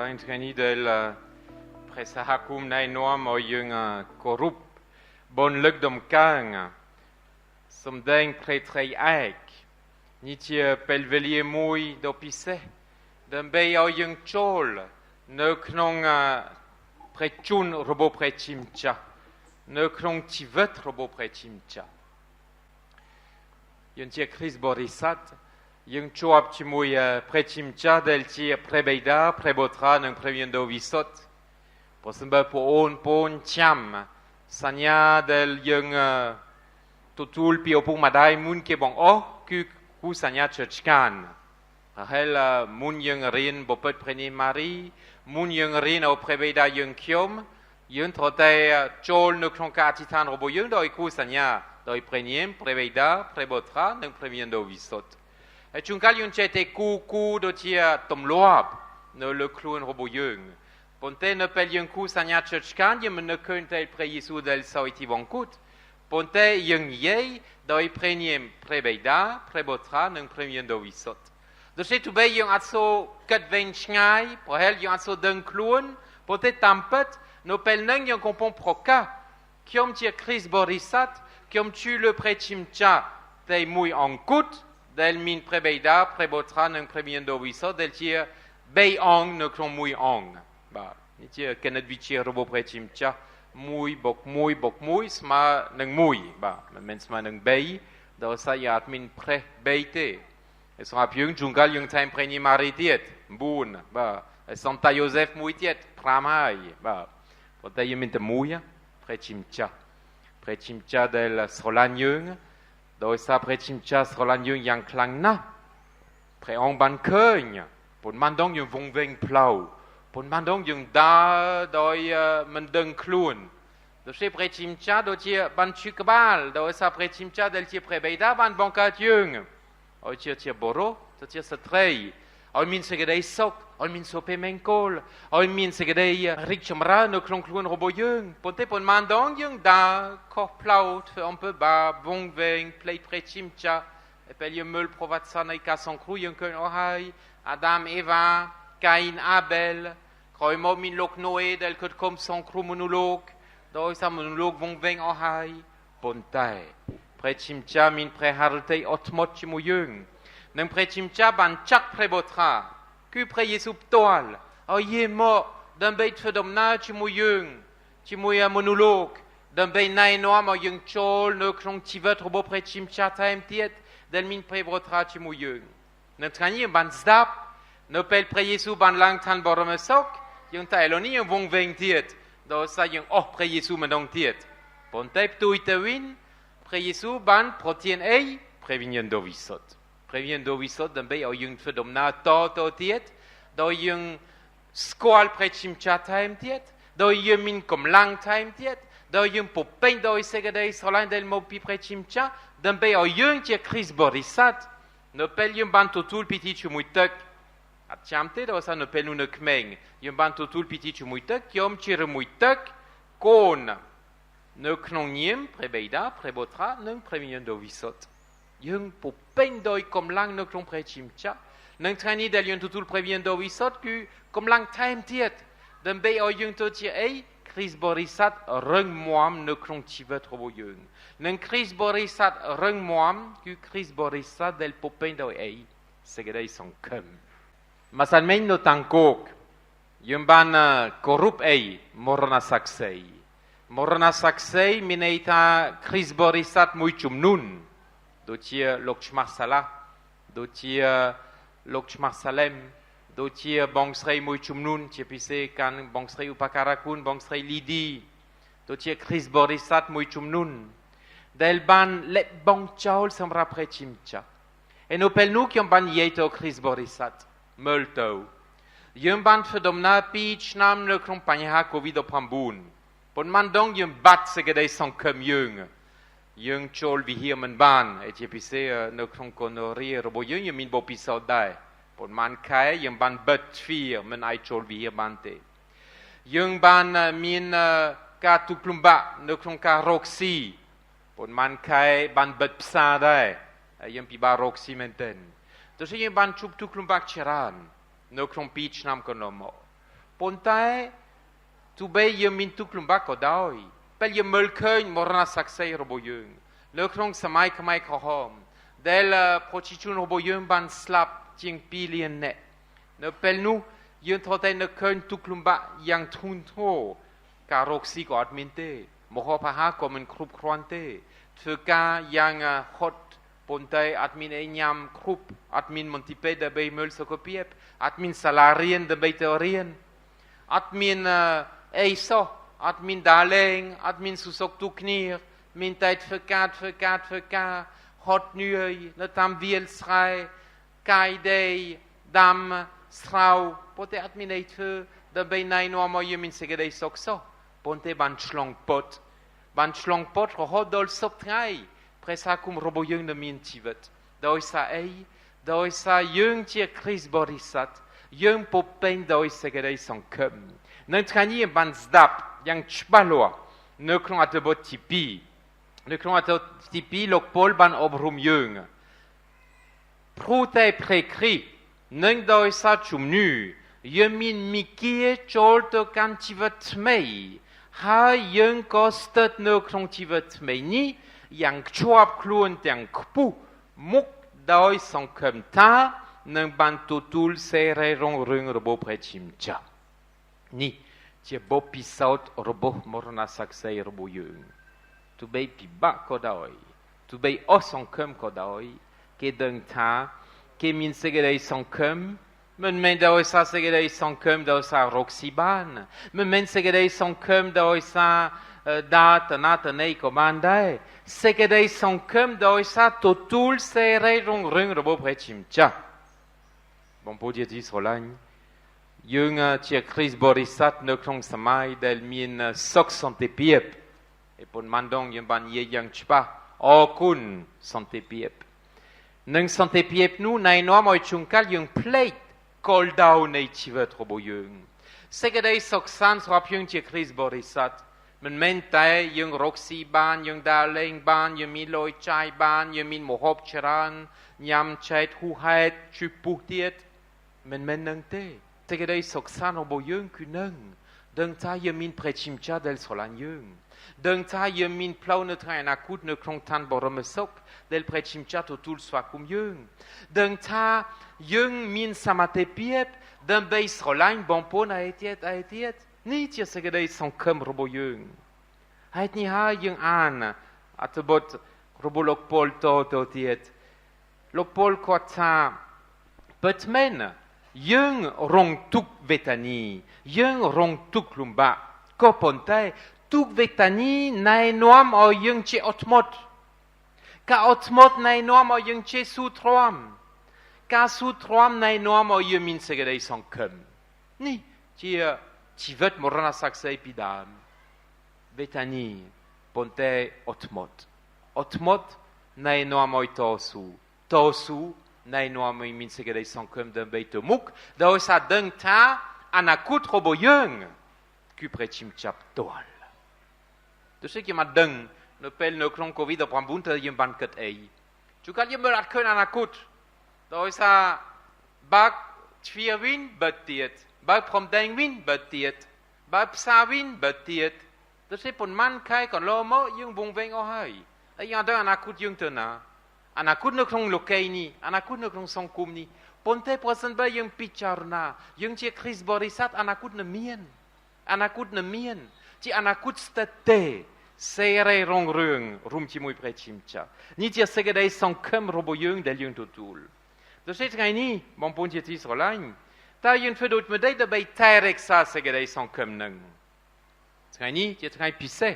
Intrani del presahakum nai noam o yung korup bon luk dom kang som deng pretrei aik ni tia pelvelier mui do pisse dem bei o yung chol ne knong prechun robo prechimcha ne knong tivet robo prechimcha yung tia Chris Borisat yung choap chimui prechimcha del tia prebeida prebotra nung previendo visot posumba po on pon cham sanya del yung tutul pi opung madai mun ke bong ku sanya churchkan hel mun yung rin bopet preni mari mun yung rin au prebeida yung kiom yung trote chol no klonka atitan robo yung doi ku sanya doi preniem prebeida prebotra nung previendo visot et chunkal yung chete ku do tia tom loab no le klun robo yung ponte ne pel yung ku sanya churchkan yung ne kuntel pre Yesu del soiti bonkut ponte yung yei doi preniem prebeida prebotra nung previendo visot do se tu bei yung atso kat ven chngai pohel yung atso deng klun ponte tampet no pel neng yung kompon proka kiom tia Chris Borisat kiom tu le prechimcha tei mui ankut del min prebeida prebotra nung previendo visot del tia bei ong no klon mui ong ba ni tia kenet vichi robo prechimcha mui bok sma nang mui ba men sma nang bei do sa yat min pre beite es rap yung jungal yung time preni maritiet bun ba Santa Joseph muitiet pramai ba pote yemin te muia prechimcha del solanyung do sa prechimcha solanyung yang klang na pre ong ban keung pon mandong yung vong veng plau pon mandong yung da doi mendeng klun do se prechimcha do tia ban chukbal do sa prechimcha del tia prebeida ban bankat yung o tia boro to tia satrei o min segedei sok o min sope menkol o min segedei rikchomra no klon klun robo yung ponte pon mandong yung da kor plaut un peu ba vong veng play prechimcha epel yung meul provatsa na ikason kru yung kun ohai Adam Eva Cain Abel Kroimo min lok Noé del kut kom son kru monolog do sa monolog vong veng ohai pontai prechimcha min prehartei otmot chimu yung nang prechimcha ban chak prebotra ku pre Yesu toal o ye mo dan beit fedomna chimu yung chimu ya monolog dan bei nai noam o yung chol no klong tivet robo prechimcha taim tiet del min prebotra chimu yung nang trani ban zdap no pel pre Yesu ban lang tan boromesok yung ta eloni yung vong veng tiet do sa yung pre Yesu mandong tiet pontep tuitewin pre Yesu ban protien ei previendo visot dan bei o yung fedomna to tiet do yung squal prechimcha time tiet do yung min kom lang time tiet do yung popeng do segedei solan del mo pi prechimcha dan bei o yung tia Chris Borisat no pel yung ban totul piti chumuitek at chamte do sa no pel nu kmeng yung ban totul piti chumuitek kiom chirmuitek kon no knoniem prebeida prebotra nung previendo visot yung popeng doi kom lang no klon prechimcha nung trani del yung totul previendo visot ku kom lang time tiet dan bei o yung to tia ei Chris Borisat reng moam no klon tivet robo yung nung Chris Borisat reng moam ku Chris Borisat del popeng doi ei segedei son kem masalmein no tankok yung ban korup ei morna saksei mineita Chris Borisat mui chumnun do tia Lokshmarsala do tia Lokshmarsalem do tia bongsrei mui chumnun tia pise kan bongsrei upakarakun bongsrei lidi do tia Chris Borisat mui chumnun del ban lep bong chaul samra prechimcha en opel nu kiom ban yeto Chris Borisat multo yung ban fedomna pich nam le kompanya covid opambun pon mandong yung bat segedei son kem yung chol vi hier men ban et je pise no kron konori robo yung min bo pisau dai pon man kai yung ban bet fier men ai chol vi hier bante yung ban min ka tuklumba no kron ka roxy pon man kai ban bet psa dai yung pi ba roxy menten to se yung ban chup tuklumba chiran no kron pich nam konomo ប៉ុន្តែទោះបីយើងមានទុក្ខលំបាកក៏ដោយពេលយើងមើលឃើញមរណសក្តិរបស់យើងនៅក្នុងសម័យខ្មែរក្រហមដែលប្រជាជនរបស់យើងបានស្លាប់ជាង2លាននាក់នៅពេលនោះយើងត្រូវតែនឹកឃើញទុក្ខលំបាកយ៉ាងធ្ងន់ធ្ងរការរកស៊ីក៏អត់មានទេម្ហូបអាហារក៏មិនគ្រប់គ្រាន់ទេធ្វើការយ៉ាងហត់ប៉ុន្តែអត់មានអីញ៉ាំគ្រប់អត់មានមន្ទីរពេទ្យដើម្បីមើលសុខភាពអត់មានសាលារៀនដើម្បីទៅរៀនអត់មានអីសោះអត់មានដាលេងអត់មានសុខទុក្ខគ្នាមានតែធ្វើការហត់នឿយនៅតាមវាលស្រែកាយដេដាំស្រោប៉ុន្តែអត់មានអីធ្វើដើម្បីណែនាំឲ្យយើងមានសេចក្តីសុខសោះប៉ុន្តែបានឆ្លងពត់រហូតដល់សពថ្ងៃព្រះសាគុំរបស់យើងនៅមានជីវិតដោយសារអីដោយសារយើងជាគ្រីស្ទបរិស័ទយើងពុបពេញដោយសេចក្តីសង្ឃឹមនៅថ្ងៃនេះបានស្ដាប់យ៉ាងច្បាស់លាស់នៅក្នុងអត្ថបទទី2នៅក្នុងអត្ថបទទី2លោកប៉ូលបានអប់រំយើងព្រោះតែព្រះគ្រីស្ទនឹងដោយសារជំនឿយើងមានមីគាចូលទៅកាន់ជីវិតថ្មីហើយយើងក៏ស្ថិតនៅក្នុងជីវិតថ្មីនេះយ៉ាងខ្ជាប់ខ្លួនទាំងខ្ពស់មុខដោយសង្ឃឹមថានឹងបានទទួលសេរីរុងរឿងរបស់ព្រះជាម្ចាស់នេះជាបទពិសោធន៍របស់មរណសក្តិរបស់យើងទោះបីពិបាកក៏ដោយទោះបីអស់សង្ឃឹមក៏ដោយគេដឹងថាគេមានសេចក្តីសង្ឃឹមមិនមែនដោយសារសេចក្តីសង្ឃឹមដោយសាររកស៊ីបានមិនមែនសេចក្តីសង្ឃឹមដោយសារដាតនាតន័យក៏បានដែរសេចក្តីសង្ឃឹមដោយសារទទួលសេរីរុងរឿងរបស់ព្រះជាម្ចាស់បងប្អូនជាទីស្រឡាញ់យើងជាគ្រីស្ទបរិស័ទនៅក្នុងសម័យដែលមានសុខសន្តិភាពឯប៉ុន្មានដងយើងបាននិយាយយ៉ាងច្បាស់អរគុណសន្តិភាពនឹងសន្តិភាពនោះណែនាំឲ្យជួនកាលយើងភ្លេចគោលដៅនៃជីវិតរបស់យើងសេចក្តីសុខសាន្តសម្រាប់យើងជាគ្រីស្ទបរិស័ទមិនមែនតែយើងរកស៊ីបានយើងដើរលេងបានយើងមានលុយចាយបានយើងមានម្ហូបច្រើនញ៉ាំចែកហួសហេតុជួយពុះទៀតមិនមែននឹងទេសេចក្តីសុខសាន្តរបស់យើងគឺនឹងដឹងថាយើងមានព្រះជាម្ចាស់ដែលស្រឡាញ់យើងដឹងថាយើងមានផ្លូវនៅថ្ងៃអនាគតនៅក្នុងឋានបរមសុខដែលព្រះជាម្ចាស់ទទួលស្វាគមន៍យើងដឹងថាយើងមានសមត្ថភាពដើម្បីស្រឡាញ់បងប្អូនឯទៀតនេះជាសេចក្តីសង្ឃឹមរបស់យើងហេតុនេះហើយយើងអានអត្ថបទរបស់លោកប៉ូលតទៀតលោកប៉ូលគាត់ថាពិតមែនយើងរងទុក្ខវេទនាយើងរងទុក្ខលំបាកក៏ប៉ុន្តែទុក្ខវេទនាណែនាំឲ្យយើងជាអត់ធ្មត់ការអត់ធ្មត់ណែនាំឲ្យយើងជាស៊ូទ្រាំការស៊ូទ្រាំណែនាំឲ្យយើងមានសេចក្តីសង្ឃឹមនេះជាជីវិតមរណសក្តិពីដើមវេទនាប៉ុន្តែអត់ធ្មត់ណែនាំឲ្យតស៊ូណែនាំឲ្យមានសេចក្តីសង្ឃឹមដើម្បីទៅមុខដោយសារដឹងថាអនាគតរបស់យើងគឺព្រះជាម្ចាស់ផ្ទាល់ទោះជាយើងមិនដឹងនៅពេលនៅក្នុង COVID-19 តើយើងបានគិតអីជួនកាលយើងមើលអត់ឃើញអនាគតដោយសារបើកទ្វារវិញបើកទៀតបើកព្រំដែងវិញបើកទៀតបើកផ្សារវិញបើកទៀតទោះជាប៉ុន្មានខែកន្លងមកយើងវង្វេងអស់ហើយហើយយើងអត់ដឹងអនាគតយើងទៅណាអនាគតនៅក្នុងលោកីនេះអនាគតនៅក្នុងសង្គមនេះប៉ុន្តែប្រសិនបើយើងពិចារណាយើងជាគ្រីស្ទបរិស័ទអនាគតនឹងមានជាអនាគតស្ថិតទេសេរីរុងរឿងរួមជាមួយព្រះជាម្ចាស់នេះជាសេចក្តីសង្ឃឹមរបស់យើងដែលយើងទទួលដូច្នេះថ្ងៃនេះបងប្អូនជាទីស្រឡាញ់តើយើងធ្វើដូចម្តេចដើម្បីថែរក្សាសេចក្តីសង្ឃឹមនឹងថ្ងៃនេះជាថ្ងៃពិសេស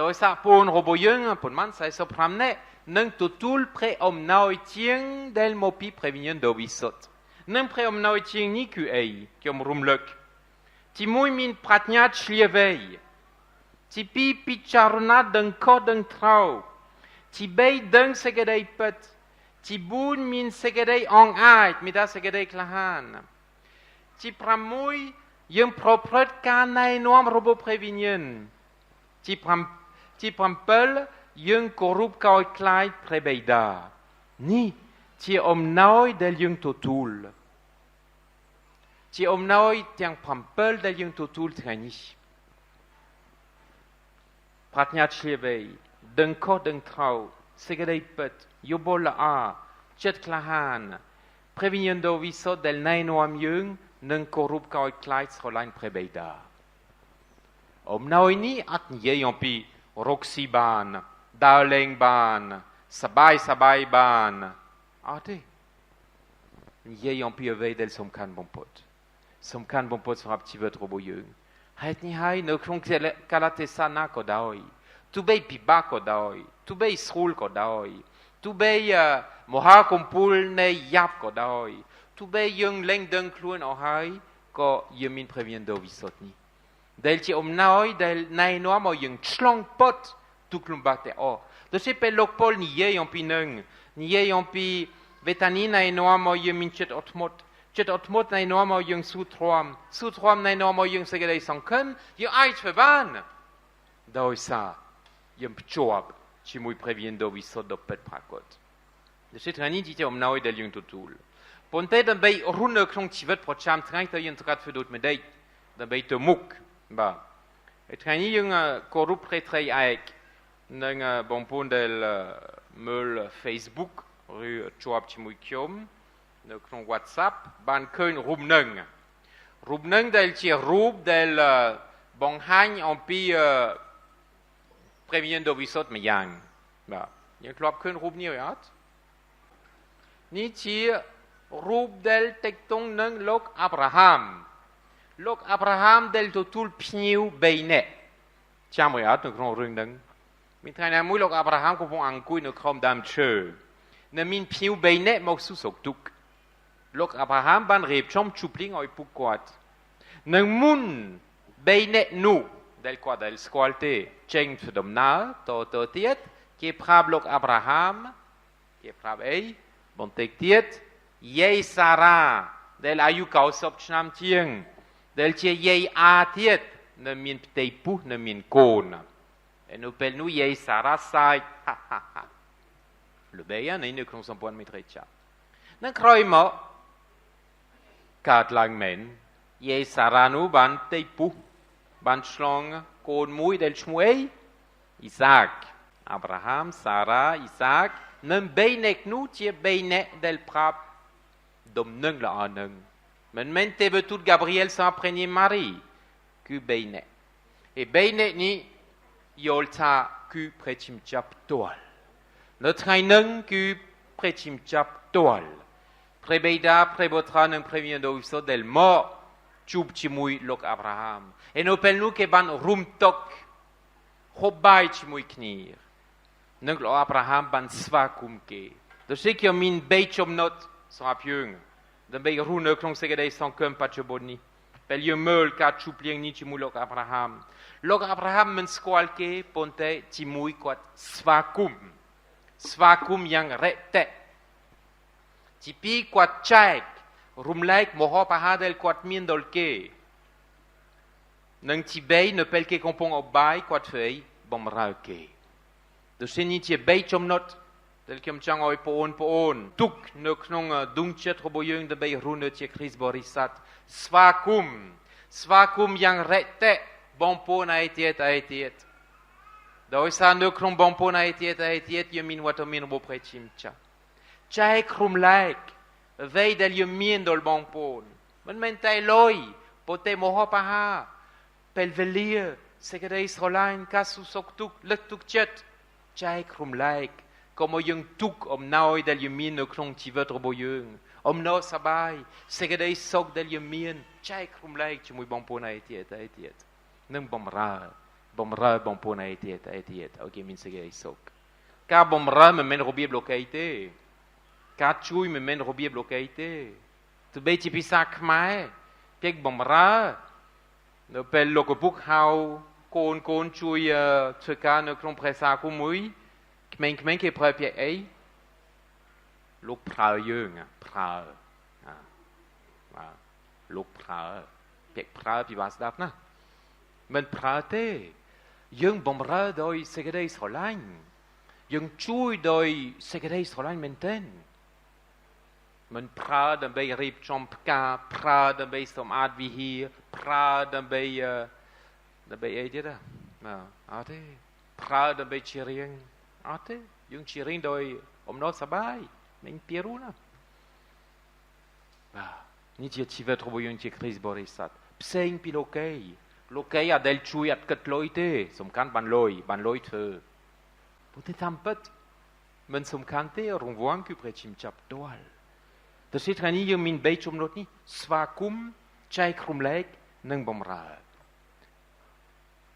ដោយសារពូនរបស់យើងប៉ុន្មាន45នាក់នឹងទទួលព្រះអំណោយជាងដែលមកពីព្រះវិញ្ញាណដ៏វិសុទ្ធនឹងព្រះអំណោយជាងនេះគឺអីខ្ញុំរំលឹកទី1មានប្រាជ្ញាឆ្លៀសវៃទី2ពិចារណាដឹងខុសដឹងត្រូវទី3ដឹងសេចក្តីពិតទី4មានសេចក្តីអង្អាចមានតែសេចក្តីក្លាហានទី6យើងប្រព្រឹត្តការណែនាំរបស់ព្រះវិញ្ញាណទី7យើងគោរពកោតខ្លាចព្រះបិតានេះជាអំណោយដែលយើងទទួល ជាអំណោយទាំង7ដែលយើងទទួលថ្ងៃនេះប្រាជ្ញាឆ្លៀវៃដឹងខុសដឹងត្រូវសេចក្តីពិតយោបល់ល្អចិត្តក្លាហានព្រះវិញ្ញាណដ៏វិសុទ្ធដែលណែនាំយើងនឹងគោរពកោតខ្លាចស្រឡាញ់ព្រះបិតាអំណោយនេះអត់និយាយអំពីរកស៊ីបានដើរលេងបានសប្បាយបានអត់ទេនិយាយអំពីអ្វីដែលសំខាន់បំផុតសម្រាប់ជីវិតរបស់យើងហេតុនេះហើយនៅក្នុងកាលៈទេសៈណាក៏ដោយទោះបីពិបាកក៏ដោយទោះបីស្រួលក៏ដោយទោះបីមហាកំពូលនៃយ៉ាប់ក៏ដោយទោះបីយើងលែងដឹងខ្លួនអស់ហើយក៏យើងមានព្រះវិញ្ញាណដ៏វិសុទ្ធនេះដែលជាអំណោយដែលណែនាំឲ្យយើងឆ្លងផុតទុក្ខលំបាកទាំងអស់ដូច្នេះពេលលោកប៉ូលនិយាយអំពីនឹងនិយាយអំពីវេទនាណែនាំឲ្យយើងមានចិត្តអត់ធ្មត់ណែនាំឲ្យយើងស៊ូទ្រាំណែនាំឲ្យយើងសេចក្តីសង្ឃឹមយើងអាចធ្វើបានដោយសារយើងភ្ជាប់ជាមួយព្រះវិញ្ញាណដ៏វិសុទ្ធដ៏ពិតប្រាកដដូច្នេះថ្ងៃនេះជាអំណោយដែលយើងទទួលប៉ុន្តែដើម្បីរស់នៅក្នុងជីវិតប្រចាំថ្ងៃតើយើងត្រូវធ្វើដូចម្តេចដើម្បីទៅមុខបាទថ្ងៃនេះយើងគោរពព្រះត្រីឯកនឹងបងប្អូនដែលមើល Facebook ឬជាប់ជាមួយខ្ញុំនៅក្នុង WhatsApp បានឃើញរូបនឹងដែលជារូបដែលបង្ហាញអំពីព្រះវិញ្ញាណដ៏វិសុទ្ធមួយយ៉ាងបាទយើងធ្លាប់ឃើញរូបនេះអត់នេះជារូបដែលតិចតុងនឹងលោកអាប់រ៉ាហាមដែលទទួលភ្ញៀវ3នាក់ចាំអត់នៅក្នុងរឿងហ្នឹងមានថ្ងៃណាមួយលោកអាប់រ៉ាហាមកំពុងអង្គុយនៅក្រោមដើមឈើនៅមានភ្ញៀវ3នាក់មកសួរសុខទុក្ខលោកអាប់រ៉ាហាមបានរៀបចំជប់លៀងឲ្យពួកគាត់នឹងមុន3នាក់នោះដែលគាត់ដែលស្គាល់ទេចេញទៅដំណើរតទៀតគេប្រាប់លោកអាប់រ៉ាហាមគេប្រាប់អីបន្តិចទៀតយាយសារ៉ាដែលអាយុ90ឆ្នាំជាងដែលជាយាយអាទៀតនៅមានផ្ទៃពុះនៅមានកូនហើយនៅពេលនោះយាយសារ៉ាសាយលបែរនៅក្នុងសម្ព័ន្ធមេត្រីចាប់នឹងក្រោយមកកើតឡើងមែនយាយសារ៉ានោះបានផ្ទៃពុះបានឆ្លងកូនមួយដែលឈ្មោះអីអ៊ីសាកអាប់រ៉ាហាមសារ៉ាអ៊ីសាកនឹង3នាក់នោះជា3នាក់ដែលប្រាប់ដំណឹងល្អនឹងមិនមែនទេវទូត Gabriel s'en imprégné Marie គឺ3នាក់ហើយ3នាក់នេះយល់ថាគឺព្រះជាម្ចាស់ផ្ទាល់នៅថ្ងៃនឹងគឺព្រះជាម្ចាស់ផ្ទាល់ព្រះបិតាព្រះបុត្រនិងព្រះវិញ្ញាណដ៏វិសុទ្ធដែលមកជួបជាមួយលោកអាប់រ៉ាហាមហើយនៅពេលនោះគេបានរួមតុហូបបាយជាមួយគ្នានិងលោកអាប់រ៉ាហាមបានស្វាគមន៍គេដូច្នេះគេមាន3ចំណុចសម្រាប់យើងដើម្បីរស់នៅក្នុងសេចក្តីសង្ឃឹមបច្ចុប្បន្ននេះពេលយើងមើលការជួបលៀងនេះជាមួយលោកអាប់រ៉ាហាមមិនស្គាល់គេប៉ុន្តែជាមួយគាត់ស្វាគមន៍យ៉ាងរ៉េតេទីពីរគាត់ចែករំលែកម្ហូបអាហារដែលគាត់មានដល់គេនិងទី3នៅពេលគេកំពុងអបបាយគាត់ធ្វើបំរើគេដូច្នេះនេះជា3ចំណុចដែលខ្ញុំចង់ឲ្យបងប្អូនទុកនៅក្នុងដួងចិត្តរបស់យើងដើម្បីរស់នៅជាគ្រីស្ទបរិស័ទស្វាគមន៍យ៉ាងរ៉េតេបងប្អូនឯទៀតដោយសារនៅក្នុងបងប្អូនឯទៀតយើងមានវត្តមានរបស់ព្រះជាម្ចាស់ចែករំលែកអ្វីដែលយើងមានដល់បងប្អូនមិនមែនតែលុយប៉ុន្តែមហោបអាហារពេលវេលាសេចក្តីស្រឡាញ់ការសុខទុក្ខលើកទឹកចិត្តចែករំលែកកុំឲ្យយើងទុកអំណោយដែលយើងមាននៅក្នុងជីវិតរបស់យើងអំណោយសប្បាយសេចក្តីសុខដែលយើងមានចែករំលែកជាមួយបងប្អូនឯទៀតនឹងបំរើបងប្អូនឯទៀតអូខេមានសេចក្តីសុខការបំរើមិនមែនរបៀបលោកីទេការជួយមិនមែនរបៀបលោកីទេទោះបីជាភាសាខ្មែរគេបំរើនៅពេលលោកឪពុកហៅកូនជួយធ្វើការនៅក្នុងភាសាគូមួយក្មេងៗគេប្រើពាក្យអីលោកប្រើយើងប្រើលោកប្រើពាក្យប្រើពិបាកស្ដាប់ណាមិនប្រើទេយើងបំរើដោយសេចក្តីស្រឡាញ់យើងជួយដោយសេចក្តីស្រឡាញ់មែនទែន มันพระดับไปรีบชมกาพระดับไปสมอาดวิฮีพระดับไปดับไปเอเจด้าเอาเถอะพระดับไปเชียงเอาเถอะยังเชียงโดยอมนอสบายไม่เปียรู้นะนี่จะชีวิตของยังจะคริสบริษัทเซ็งปีโลเกย์โลเกย์อะเดลช่วยอัดกัดลอยเต้สำคัญบันลอยเธอพุทธธรรมปัดมันสำคัญเต้รงวางคือประชิมจับตัวแต่สิ่งนี้ยังมีใบชมรถนี้สวากุมใจครุมเล็กนึ่งบอมรา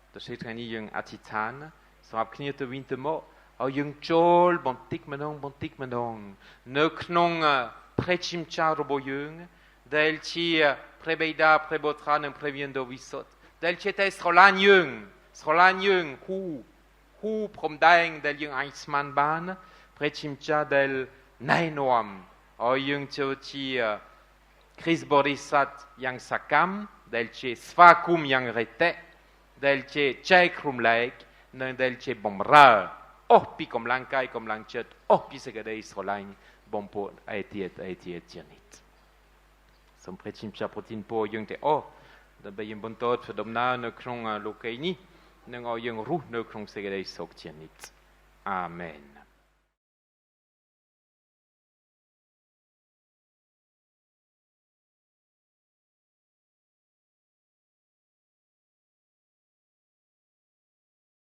แต่สิ่งนี้ยังอธิษฐานสำหรับขี้ตัววินเตโมเอายังโจลบนติกมันองเนื้อขนงพระชิมชาโรบยังเดลชีพระบิดาพระบุตรนึงพระวิญญาณวิสุทธิ์เดลชีเตสโคลานยังฮูพรมแดงเดลยังไอซ์มันบานพระชิมชาเดลนายนวมเอายังเจ้าที่คริสบริษัทยังสักกัมเดลชีสวาคุมยังเรเตเดลชีใจครุมเล็กนั่งเดลชีบอมราโอ้ปีกำลังกายกำลังเจ็ดโอ้ปีเสกได้สลายบอมโพไอเทียเจนิตสมพระชิมชาโปรตีนโพยังแต่โอ้ดับไปยังบนโต๊ะสดมนาเนื้อครองโลกนี้นั่งเอายังรู้เนื้อครองเสกได้สกเจนิตอาเมน